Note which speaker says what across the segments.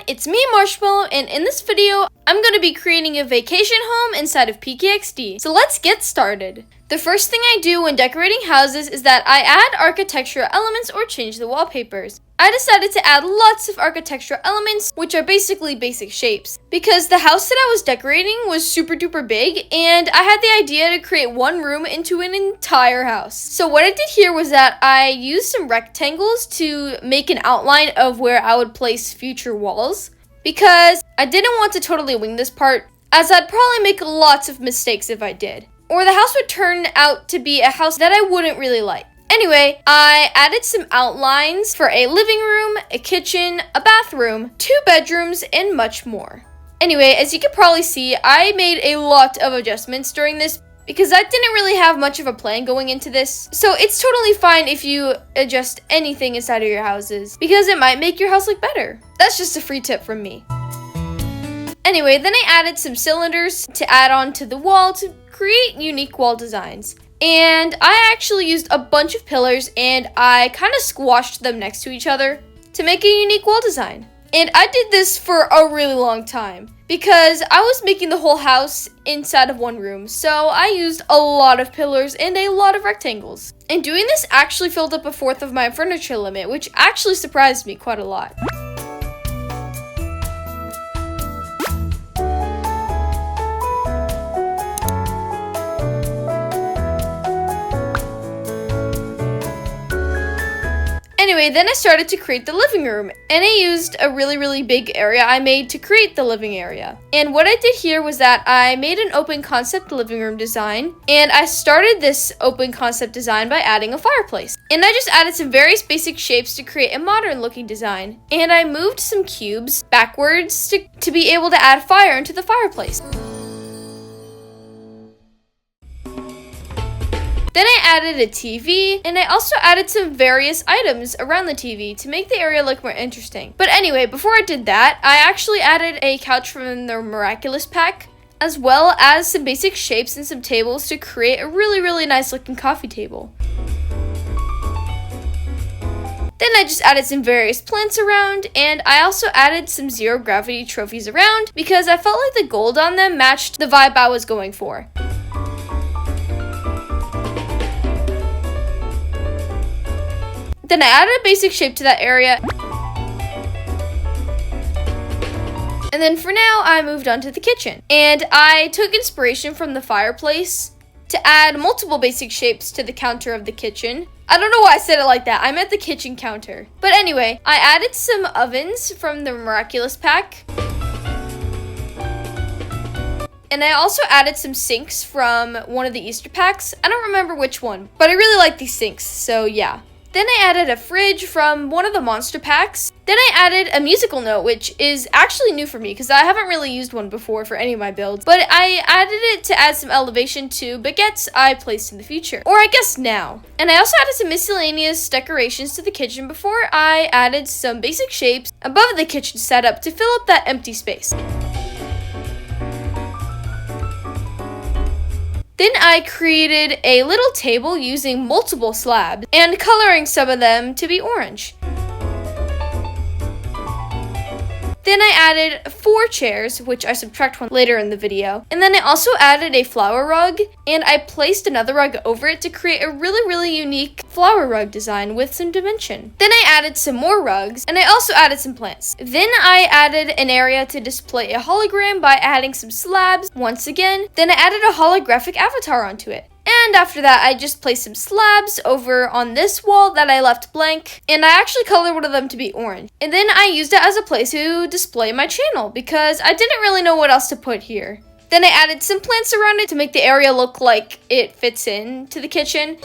Speaker 1: it's me Marshmallow, and in this video, I'm going to be creating a vacation home inside of PKXD. So let's get started. The first thing I do when decorating houses is that I add architectural elements or change the wallpapers. I decided to add lots of architectural elements, which are basically basic shapes, because the house that I was decorating was super duper big, and I had the idea to create one room into an entire house. So what I did here was that I used some rectangles to make an outline of where I would place future walls, because I didn't want to totally wing this part, as I'd probably make lots of mistakes if I did, or the house would turn out to be a house that I wouldn't really like. Anyway, I added some outlines for a living room, a kitchen, a bathroom, 2 bedrooms, and much more. Anyway, as you can probably see, I made a lot of adjustments during this because I didn't really have much of a plan going into this. So it's totally fine if you adjust anything inside of your houses because it might make your house look better. That's just a free tip from me. Anyway, then I added some cylinders to add on to the wall to create unique wall designs. And I actually used a bunch of pillars and I kind of squashed them next to each other to make a unique wall design. And I did this for a really long time because I was making the whole house inside of one room. So I used a lot of pillars and a lot of rectangles. And doing this actually filled up 1/4 of my furniture limit, which actually surprised me quite a lot. Anyway, then I started to create the living room, and I used a really big area I made to create the living area. And what I did here was that I made an open concept living room design, and I started this open concept design by adding a fireplace. And I just added some various basic shapes to create a modern looking design. And I moved some cubes backwards to be able to add fire into the fireplace. Then I added a TV, and I also added some various items around the TV to make the area look more interesting. But anyway, before I did that, I actually added a couch from the Miraculous pack, as well as some basic shapes and some tables to create a really nice looking coffee table. Then I just added some various plants around, and I also added some zero gravity trophies around because I felt like the gold on them matched the vibe I was going for. Then I added a basic shape to that area. And then for now, I moved on to the kitchen. And I took inspiration from the fireplace to add multiple basic shapes to the counter of the kitchen. I don't know why I said it like that. I meant the kitchen counter. But anyway, I added some ovens from the Miraculous pack. And I also added some sinks from one of the Easter packs. I don't remember which one, but I really like these sinks, so yeah. Then I added a fridge from one of the monster packs. Then I added a musical note, which is actually new for me because I haven't really used one before for any of my builds. But I added it to add some elevation to baguettes I placed in the future. Or I guess now. And I also added some miscellaneous decorations to the kitchen before I added some basic shapes above the kitchen setup to fill up that empty space. Then I created a little table using multiple slabs and coloring some of them to be orange. Then I added 4 chairs, which I subtract one later in the video. And then I also added a flower rug, and I placed another rug over it to create a really unique flower rug design with some dimension. Then I added some more rugs, and I also added some plants. Then I added an area to display a hologram by adding some slabs once again. Then I added a holographic avatar onto it. And after that, I just placed some slabs over on this wall that I left blank, and I actually colored one of them to be orange. And then I used it as a place to display my channel because I didn't really know what else to put here. Then I added some plants around it to make the area look like it fits into the kitchen.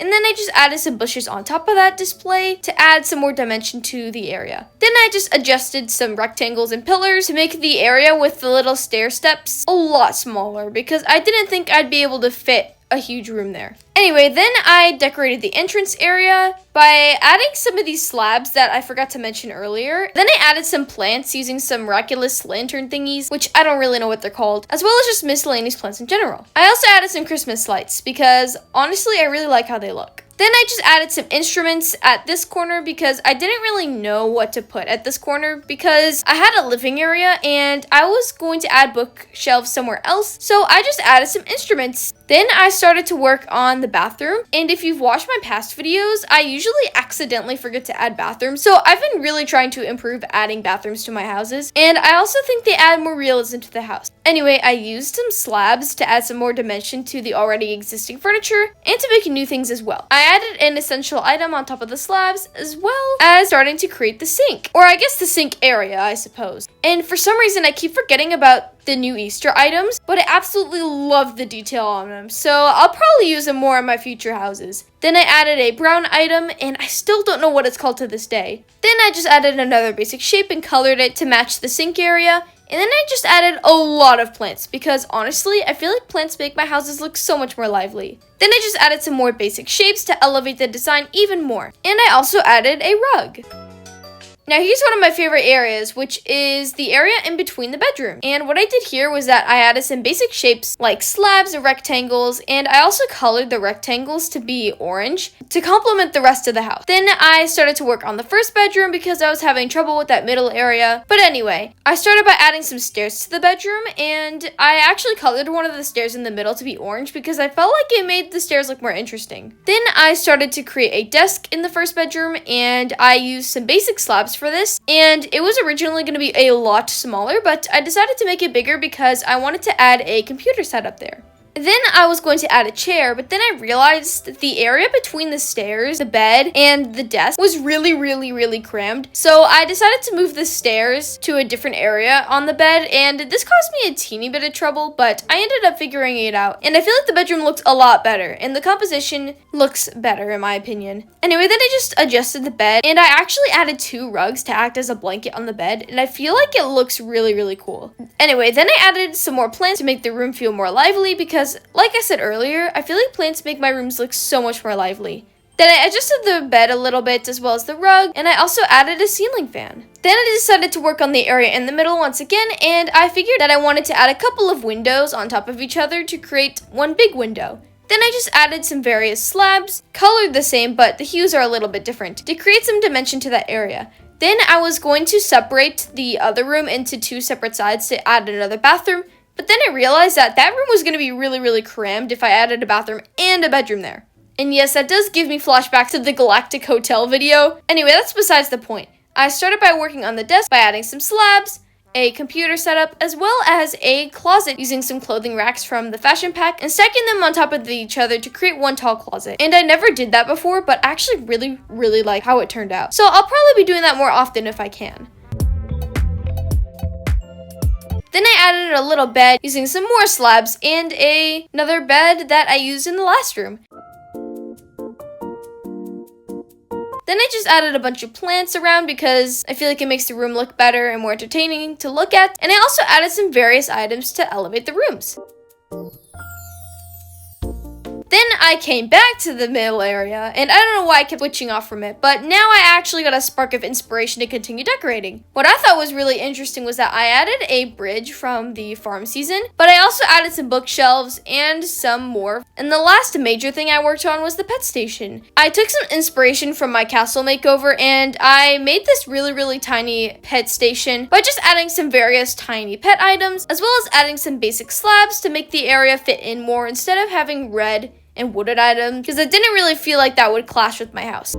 Speaker 1: And then I just added some bushes on top of that display to add some more dimension to the area. Then I just adjusted some rectangles and pillars to make the area with the little stair steps a lot smaller because I didn't think I'd be able to fit a huge room there. Anyway, then I decorated the entrance area by adding some of these slabs that I forgot to mention earlier. Then I added some plants using some miraculous lantern thingies, which I don't really know what they're called, as well as just miscellaneous plants in general. I also added some Christmas lights because honestly, I really like how they look. Then I just added some instruments at this corner because I didn't really know what to put at this corner because I had a living area and I was going to add bookshelves somewhere else, so I just added some instruments. Then I started to work on the bathroom, and if you've watched my past videos, I usually accidentally forget to add bathrooms, so I've been really trying to improve adding bathrooms to my houses, and I also think they add more realism to the house. Anyway, I used some slabs to add some more dimension to the already existing furniture and to make new things as well. I added an essential item on top of the slabs as well as starting to create the sink, or I guess the sink area, I suppose. And for some reason, I keep forgetting about the new Easter items, but I absolutely love the detail on them, so I'll probably use them more in my future houses. Then I added a brown item, and I still don't know what it's called to this day. Then I just added another basic shape and colored it to match the sink area, and then I just added a lot of plants because honestly, I feel like plants make my houses look so much more lively. Then I just added some more basic shapes to elevate the design even more, and I also added a rug. Now here's one of my favorite areas, which is the area in between the bedroom. And what I did here was that I added some basic shapes like slabs and rectangles, and I also colored the rectangles to be orange to complement the rest of the house. Then I started to work on the first bedroom because I was having trouble with that middle area. But anyway, I started by adding some stairs to the bedroom, and I actually colored one of the stairs in the middle to be orange because I felt like it made the stairs look more interesting. Then I started to create a desk in the first bedroom, and I used some basic slabs for this, and it was originally going to be a lot smaller, but I decided to make it bigger because I wanted to add a computer setup there. Then I was going to add a chair, but then I realized that the area between the stairs, the bed, and the desk was really crammed. So I decided to move the stairs to a different area on the bed, and this caused me a teeny bit of trouble, but I ended up figuring it out. And I feel like the bedroom looks a lot better, and the composition looks better in my opinion. Anyway, then I just adjusted the bed, and I actually added 2 rugs to act as a blanket on the bed, and I feel like it looks really cool. Anyway, then I added some more plants to make the room feel more lively because, like I said earlier, I feel like plants make my rooms look so much more lively. Then I adjusted the bed a little bit as well as the rug, and I also added a ceiling fan. Then I decided to work on the area in the middle once again, and I figured that I wanted to add a couple of windows on top of each other to create one big window. Then I just added some various slabs, colored the same, but the hues are a little bit different, to create some dimension to that area. Then I was going to separate the other room into 2 separate sides to add another bathroom, but then I realized that that room was going to be really crammed if I added a bathroom and a bedroom there. And yes, that does give me flashbacks to the Galactic Hotel video. Anyway, that's besides the point. I started by working on the desk by adding some slabs, a computer setup, as well as a closet using some clothing racks from the fashion pack and stacking them on top of each other to create one tall closet. And I never did that before, but I actually really like how it turned out. So I'll probably be doing that more often if I can. Then I added a little bed using some more slabs and another bed that I used in the last room. Then I just added a bunch of plants around because I feel like it makes the room look better and more entertaining to look at. And I also added some various items to elevate the rooms. Then I came back to the middle area, and I don't know why I kept switching off from it, but now I actually got a spark of inspiration to continue decorating. What I thought was really interesting was that I added a bridge from the farm season, but I also added some bookshelves and some more. And the last major thing I worked on was the pet station. I took some inspiration from my castle makeover, and I made this really tiny pet station by just adding some various tiny pet items, as well as adding some basic slabs to make the area fit in more instead of having red and wooded items, because I didn't really feel like that would clash with my house.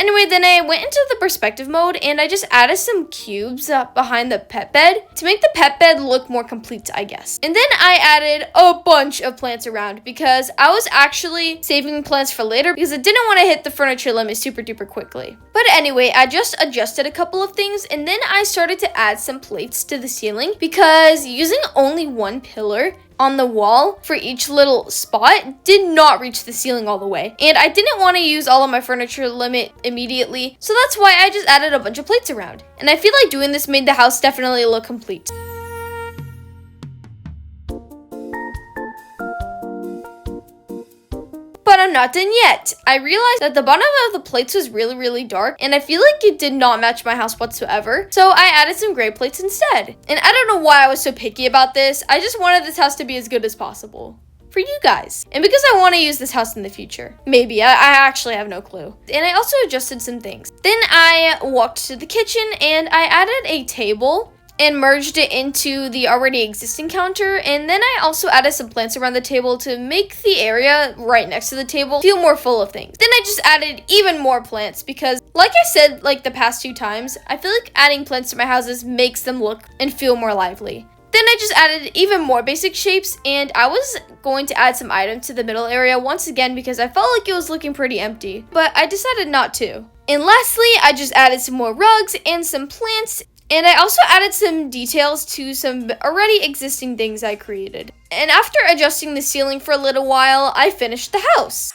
Speaker 1: Anyway, then I went into the perspective mode and I just added some cubes behind the pet bed to make the pet bed look more complete, I guess. And then I added a bunch of plants around because I was actually saving plants for later because I didn't want to hit the furniture limit super duper quickly. But anyway, I just adjusted a couple of things and then I started to add some plates to the ceiling because using only one pillar on the wall for each little spot did not reach the ceiling all the way. And I didn't want to use all of my furniture limit immediately, so that's why I just added a bunch of plates around. And I feel like doing this made the house definitely look complete. But I'm not done yet. I realized that the bottom of the plates was really dark, and I feel like it did not match my house whatsoever, so I added some gray plates instead. And I don't know why I was so picky about this, I just wanted this house to be as good as possible. for you guys. And because I want to use this house in the future. Maybe, I actually have no clue. And I also adjusted some things. Then I walked to the kitchen and I added a table and merged it into the already existing counter, and then I also added some plants around the table to make the area right next to the table feel more full of things. Then I just added even more plants because, like I said like the past 2 times, I feel like adding plants to my houses makes them look and feel more lively. Then I just added even more basic shapes, and I was going to add some items to the middle area once again because I felt like it was looking pretty empty, but I decided not to. And lastly, I just added some more rugs and some plants. And I also added some details to some already existing things I created. And after adjusting the ceiling for a little while, I finished the house.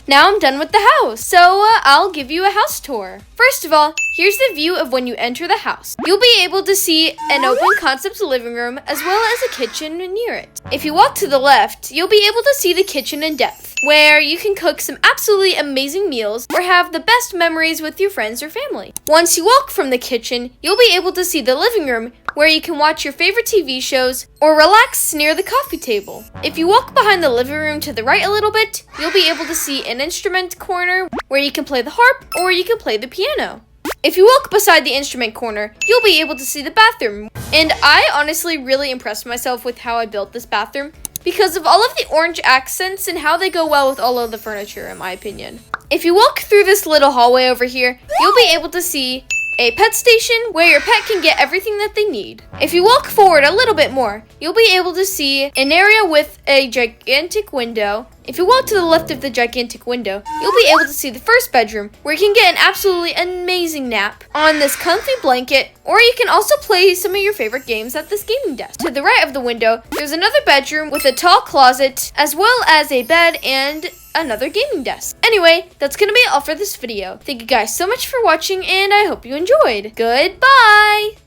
Speaker 1: Now I'm done with the house, so I'll give you a house tour. First of all, here's the view of when you enter the house. You'll be able to see an open concept living room as well as a kitchen near it. If you walk to the left, you'll be able to see the kitchen in depth, where you can cook some absolutely amazing meals or have the best memories with your friends or family. Once you walk from the kitchen, you'll be able to see the living room, where you can watch your favorite TV shows or relax near the coffee table. If you walk behind the living room to the right a little bit, you'll be able to see an instrument corner where you can play the harp or you can play the piano. If you walk beside the instrument corner, you'll be able to see the bathroom. And I honestly really impressed myself with how I built this bathroom because of all of the orange accents and how they go well with all of the furniture, in my opinion. If you walk through this little hallway over here, you'll be able to see a pet station where your pet can get everything that they need. If you walk forward a little bit more, you'll be able to see an area with a gigantic window. If you walk to the left of the gigantic window, you'll be able to see the first bedroom, where you can get an absolutely amazing nap on this comfy blanket, or you can also play some of your favorite games at this gaming desk. To the right of the window, there's another bedroom with a tall closet, as well as a bed and another gaming desk. Anyway, that's gonna be all for this video. Thank you guys so much for watching, and I hope you enjoyed. Goodbye!